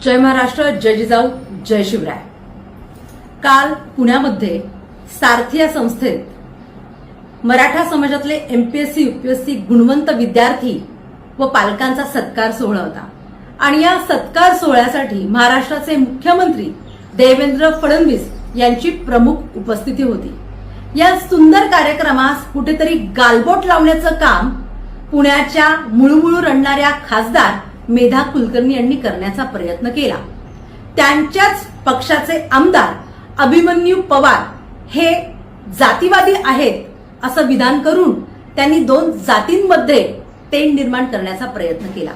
जय महाराष्ट्र, जय जिजाऊ, जय शिवराय। काल पुण्यामध्ये सारथी या संस्थेत मराठा समाजातले एमपीएससी यूपीएससी गुणवंत विद्यार्थी व पालकांचा सत्कार सोहळा होता आणि या सत्कार सोहळ्यासाठी महाराष्ट्राचे मुख्यमंत्री देवेंद्र फडणवीस यांची प्रमुख उपस्थिती होती। या सुंदर कार्यक्रमास कुठेतरी गालबोट लावण्याचं काम पुण्याच्या मुळमुळू रडणाऱ्या खासदार मेधा कुलकर्णी यांनी करण्याचा प्रयत्न केला। त्यांच्याच पक्षाचे आमदार अभिमन्यू पवार हे जातीवादी आहेत असं विधान करून त्यांनी दोन जातींमध्ये तेढ निर्माण करण्याचा प्रयत्न केला।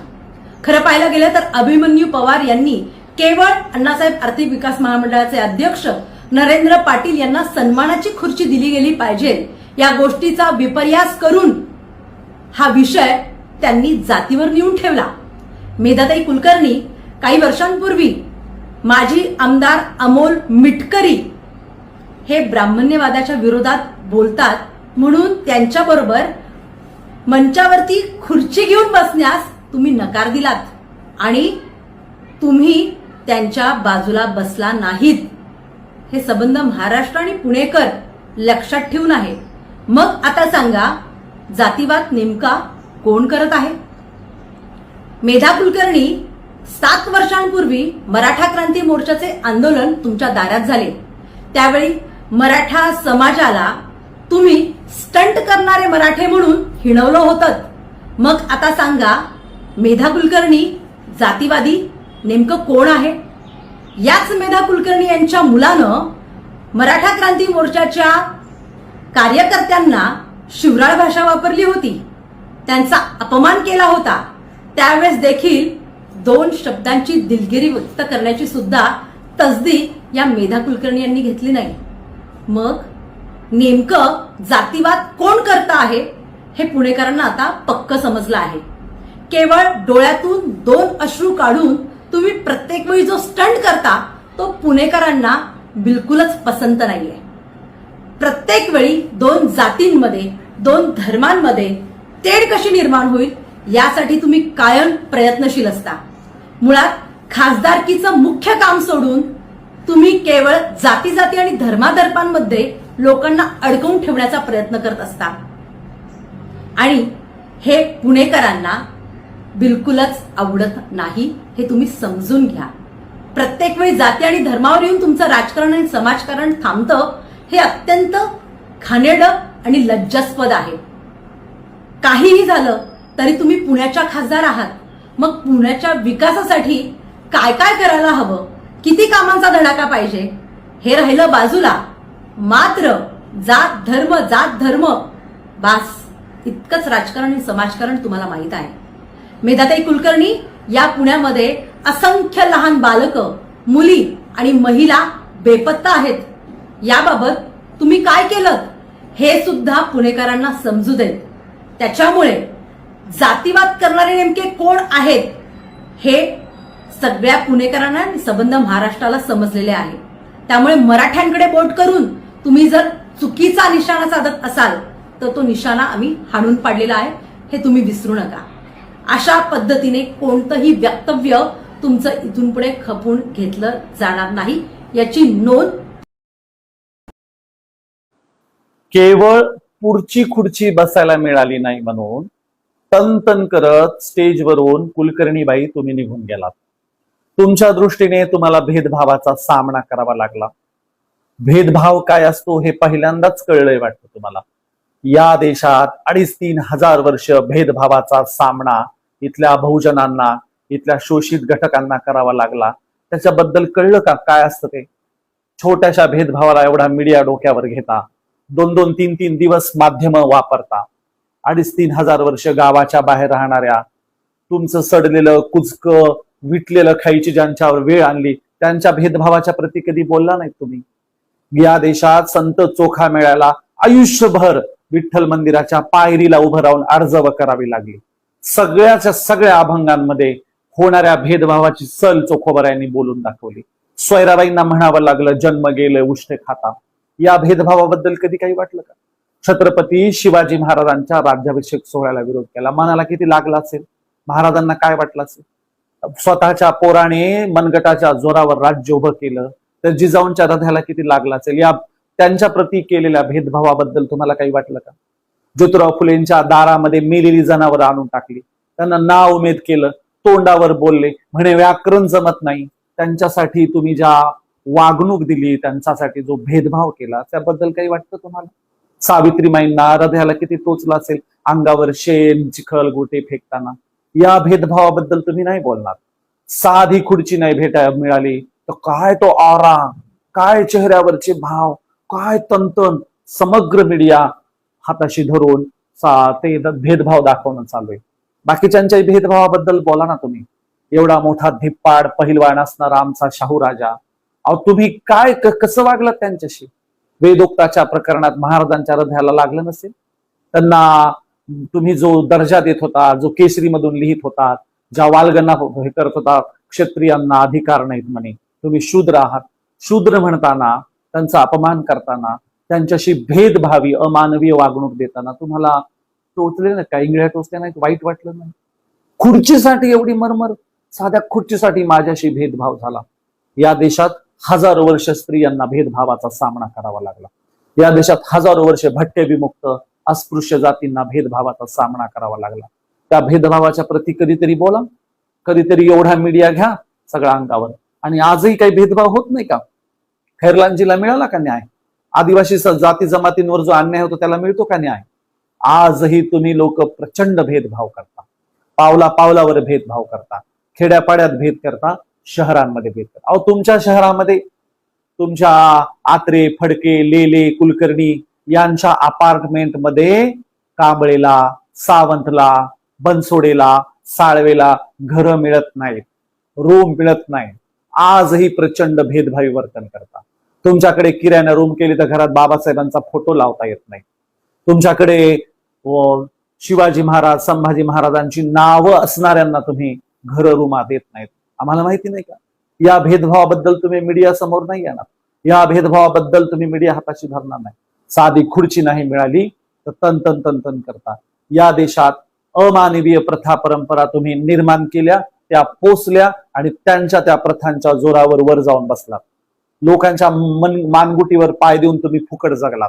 खरं पाहायला गेलं तर अभिमन्यू पवार यांनी केवळ अण्णासाहेब आर्थिक विकास महामंडळाचे अध्यक्ष नरेंद्र पाटील यांना सन्मानाची खुर्ची दिली गेली पाहिजे या गोष्टीचा विपर्यास करून हा विषय त्यांनी जातीवर नेऊन ठेवला। मेधाताई कुलकर्णी काही वर्षांपूर्वी माजी आमदार अमोल मिटकरी हे ब्राह्मण्यवादाच्या विरोधात बोलतात म्हणून त्यांच्याबरोबर मंचावरती खुर्ची घेऊन बसण्यास तुम्ही नकार दिलात आणि तुम्ही त्यांच्या बाजूला बसला नाहीत। हे संबंध महाराष्ट्र आणि पुणेकर लक्षात ठेवून आहे। मग आता सांगा, जातीवाद नेमका कोण करत आहे? मेधा कुलकर्णी 7 वर्षांपूर्वी मराठा क्रांती मोर्चाचे आंदोलन तुमच्या दारात झाले। त्यावेळी मराठा समाजाला तुम्ही स्टंट करणारे मराठे म्हणून हिणवलं होतं। मग आता सांगा, मेधा कुलकर्णी जातीवादी नेमकं कोण आहे? याच मेधा कुलकर्णी यांच्या मुलानं मराठा क्रांती मोर्चाच्या कार्यकर्त्यांना शिवराळ भाषा वापरली होती, त्यांचा अपमान केला होता। त्यावेळेस देखील 2 शब्दांची दिलगिरी व्यक्त करण्याची सुद्धा तसदी या मेधा कुलकर्णी यांनी घेतली नाही। मग नेमकं जातीवाद कोण करत आहे हे पुणेकरांना आता पक्क समजलं आहे। केवळ डोळ्यातून 2 अश्रू काढून तुम्ही प्रत्येक वेळी जो स्टंट करता तो पुणेकरांना बिलकुलच पसंत नाहीये। प्रत्येक वेळी 2 जातींमध्ये 2 धर्मांमध्ये तेढ कशी निर्माण होईल यासाठी तुम्ही कायम प्रयत्नशील असता। मुळात खासदारकीचं मुख्य काम सोडून तुम्ही केवळ जाती जाती आणि धर्माधर्मांमध्ये लोकांना अडकवून ठेवण्याचा प्रयत्न करत असता आणि हे पुणेकरांना बिलकुलच आवडत नाही, हे तुम्ही समजून घ्या। प्रत्येक वेळी जाती आणि धर्मावर येऊन तुमचं राजकारण आणि समाजकारण थांबतं हे अत्यंत घाणेरडं आणि लज्जास्पद आहे। काहीही झालं तरी तुम्ही पुण्याच्या खासदार आहात, मग पुण्याच्या विकासासाठी काय काय करायला हवं, किती कामांचा धडाका पाहिजे हे राहिलं बाजूला, मात्र जात धर्म बास इतकंच राजकारण आणि समाजकारण तुम्हाला माहित आहे। मेधाताई कुलकर्णी या पुण्यामध्ये असंख्य लहान बालकं, मुली आणि महिला बेपत्ता आहेत। याबाबत तुम्ही काय केलं हे सुद्धा पुणेकरांना समजू देत। त्याच्यामुळे जातीवाद करणारे नेमके कोण आहेत हे सगळ्या पुणेकरांना आणि संबंध महाराष्ट्राला समजलेले आहे। त्यामुळे मराठ्यांकडे बोट करून तुम्ही जर चुकीचा निशाणा साधत असाल तर तो निशाणा आम्ही हाणून पाडलेला आहे, हे तुम्ही विसरू नका। अशा पद्धतीने कोणतंही वक्तव्य तुमचं इथून पुढे खपून घेतलं जाणार नाही याची नोंद। केवळ पुढची खुर्ची बसायला मिळाली नाही म्हणून तन करत स्टेजवरून कुलकर्णीबाई तुम्ही निघून गेलात। तुमच्या दृष्टीने तुम्हाला भेदभावाचा सामना करावा लागला। भेदभाव काय असतो हे पहिल्यांदाच कळलंय वाटतं तुम्हाला। या देशात 2.5-3 हजार वर्ष भेदभावाचा सामना इथल्या बहुजनांना, इथल्या शोषित घटकांना करावा लागला। त्याच्याबद्दल कळलं का काय असतं ते? छोट्याशा भेदभावाला एवढा मीडिया डोक्यावर घेता, 2-2, 3-3 दिवस माध्यम वापरता। 2.5-3 हजार वर्ष गावाच्या बाहेर राहणाऱ्या, तुमचं सडलेलं कुचकं विटलेलं खायची ज्यांच्यावर वेळ आणली त्यांच्या भेदभावाच्या प्रती कधी बोलला नाहीत तुम्ही। या देशात संत चोखा मेळ्याला आयुष्यभर विठ्ठल मंदिराच्या पायरीला उभं राहून अर्जव करावी लागली। सगळ्याच्या सगळ्या अभंगांमध्ये होणाऱ्या भेदभावाची सल चोखोबरायांनी बोलून दाखवली। सोयराबाईंना म्हणावं लागलं जन्म गेलं उष्टे खाता। या भेदभावाबद्दल कधी काही वाटलं का? छत्रपती शिवाजी महाराजांच्या राज्याभिषेक सोहळ्याला विरोध केला, मनाला किती लागला असेल, महाराजांना काय वाटलं असेल? स्वतःच्या पोराने मनगटाच्या जोरावर राज्य उभं केलं तर जिजाऊंच्या हृदयाला किती लागला असेल. या त्यांच्या प्रती केलेल्या भेदभावाबद्दल तुम्हाला काही वाटलं का? ज्योतिराव फुलेंच्या दारामध्ये मेलेली जनावर आणून टाकली, त्यांना नाव उमेद केलं, तोंडावर बोलले, म्हणे व्याकरण जमत नाही. त्यांच्यासाठी तुम्ही ज्या वागणूक दिली, त्यांच्यासाठी जो भेदभाव केला, त्याबद्दल काही वाटतं तुम्हाला? सावित्रीमाईंना हृदयाला किती टोचला असेल अंगावर शेण चिखल गोटे फेकताना. या भेदभावाबद्दल तुम्ही नाही बोलणार. साधी खुर्ची नाही मिळाली तर काय तो ऑरा, काय चेहऱ्यावरचे भाव, काय तंतन, समग्र मीडिया हाताशी धरून ते भेदभाव दाखवणं चालू आहे. बाकीच्यांच्या भेदभावाबद्दल बोला ना तुम्ही. एवढा मोठा धिप्पाड पहिलवान असणारा आमचा शाहू राजा, अहो तुम्ही काय कसं वागलात त्यांच्याशी? वेदोक्ताच्या प्रकरणात महाराजांच्या हृदयाला लागलं नसेल? त्यांना तुम्ही जो दर्जा देत होता, जो केसरी मधून लिहित होता, ज्या वालगणा हे करत होता, क्षत्रियांना अधिकार नाहीत म्हणे, तुम्ही शूद्र आहात, शूद्र म्हणताना, त्यांचा अपमान करताना, त्यांच्याशी भेदभावी अमानवीय वागणूक देताना तुम्हाला टोचले ना का? इंगळ्या टोचल्या नाही? वाईट वाटलं नाही? खुर्चीसाठी एवढी मरमर? साध्या खुर्चीसाठी माझ्याशी भेदभाव झाला. या देशात हजारो वर्ष स्त्रियांना भेदभावाचा सामना करावा लागला. या देशात हजारो वर्ष भटके विमुक्त अस्पृश्य जातींना भेदभावाचा सामना करावा लागला. त्या भेदभावाच्या प्रती कधीतरी बोला, कधीतरी एवढा मीडिया घ्या सगळ्या अंगावर. आणि आजही काही भेदभाव होत नाही का? खैरलांजीला मिळाला का न्याय? आदिवासी जाती जमातींवर जो अन्याय होतो त्याला मिळतो का न्याय? आजही तुम्ही लोक प्रचंड भेदभाव करता, पावला पावलावर भेदभाव करता, खेड्यापाड्यात भेद करता, शहरांमध्ये भेद करता. अहो तुमच्या शहरामध्ये तुमच्या आत्रे, फडके, लेले, कुलकर्णी यांच्या अपार्टमेंटमध्ये कांबळेला, सावंतला, बनसोडेला, साळवेला घरं मिळत नाहीत, रूम मिळत नाही. आजही प्रचंड भेदभावी वर्तन करता. तुमच्याकडे किराणा रूम केली तर घरात बाबासाहेबांचा फोटो लावता येत नाही. तुमच्याकडे शिवाजी महाराज, संभाजी महाराजांची नावं असणाऱ्यांना तुम्ही घर रूमा देत नाहीत. आम्हाला माहिती नाही का? या भेदभावाबद्दल तुम्ही मीडिया समोर नाही येणार. या भेदभावाबद्दल तुम्ही मीडिया हाताशी धरणार नाही. साधी खुर्ची नाही मिळाली तर तन तन तन तन करता. या देशात अमानवीय प्रथा परंपरा तुम्ही निर्माण केल्या, त्या पोचल्या आणि त्यांच्या त्या प्रथांच्या जोरावर वर जाऊन बसलात. लोकांच्या मानगुटीवर पाय देऊन तुम्ही फुकट जगलात.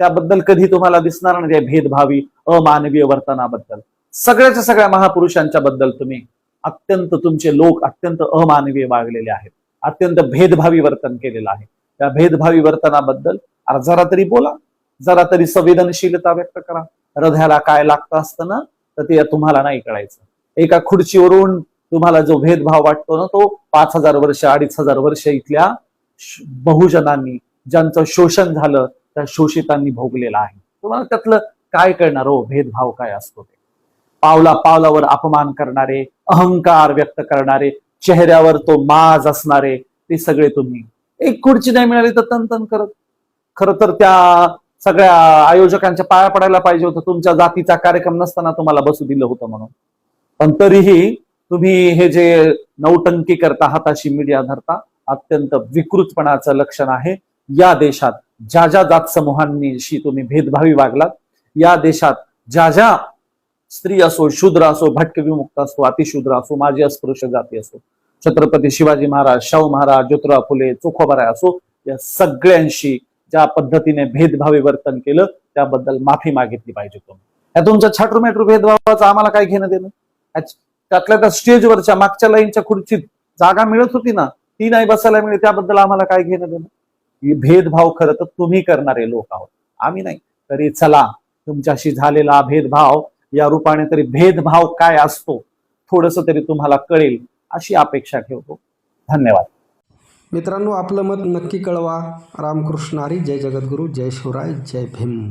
त्याबद्दल कधी तुम्हाला दिसणार नाही भेदभावी अमानवीय वर्तनाबद्दल. सगळ्याच्या सगळ्या महापुरुषांच्या बद्दल तुम्ही अत्यंत, तुमचे लोक अत्यंत अमानवीय वागलेले आहेत, अत्यंत भेदभावी वर्तन केलेलं आहे. त्या भेदभावी वर्तनाबद्दल जरा तरी बोला, जरा तरी संवेदनशीलता व्यक्त करा. हृदयाला काय लागतं असतं ना, तर ते तुम्हाला नाही कळायचं. एका खुर्चीवरून तुम्हाला जो भेदभाव वाटतो ना, तो 5,000 वर्ष 2,500 वर्ष इथल्या बहुजनांनी, ज्यांचं शोषण झालं, त्या शोषितांनी भोगलेला आहे. तुम्हाला त्यातलं काय कळणार हो, भेदभाव काय असतो ते? पावला पावलावर अपमान करणारे, अहंकार व्यक्त करणारे, चेहऱ्यावर तो माज असणारे, ते सगळे तुम्ही. एक खुर्ची नाही मिळाली तर तन करत. खरं तर त्या सगळ्या आयोजकांच्या पाया पडायला पाहिजे होतं. तुमच्या जातीचा कार्यक्रम नसताना तुम्हाला बसू दिलं होतं म्हणून. पण तरीही तुम्ही हे जे नौटंकी करता, हाताशी मीडिया धरता, अत्यंत विकृतपणाचं लक्षण आहे. या देशात ज्या ज्या जात समूहांनीशी तुम्ही भेदभावी वागलात, या देशात ज्या ज्या स्त्री असो, शूद्र असो, भटके विमुक्त असो, अतिशूद्र असो, माजी अस्पृश्य जाती असो, छत्रपती शिवाजी महाराज, शाहू महाराज, ज्योतिराव फुले, चोखोबाराय असो, या सगळ्यांशी ज्या पद्धतीने भेदभावी वर्तन केलं त्याबद्दल माफी मागितली पाहिजे तुम्ही. या तुमच्या छाटरूमेट्रू भेदभावाचं आम्हाला काय घेणं देणं? त्यातल्या त्या स्टेजवरच्या मागच्या लाईनच्या खुर्चीत जागा मिळत होती ना, ती नाही बसायला मिळते, त्याबद्दल आम्हाला काय घेणं देणं? भेदभाव खरं तर तुम्ही करणारे लोक आहोत, आम्ही नाही. तरी चला, तुमच्याशी झालेला भेदभाव या रूपाने तरी भेदभाव काय असतो थोडस तरी तुम्हाला कळेल अशी अपेक्षा ठेवतो. धन्यवाद मित्रांनो, आपलं मत नक्की कळवा. रामकृष्ण हरी. जय जगद्गुरू, जय शिवराय, जय भीम.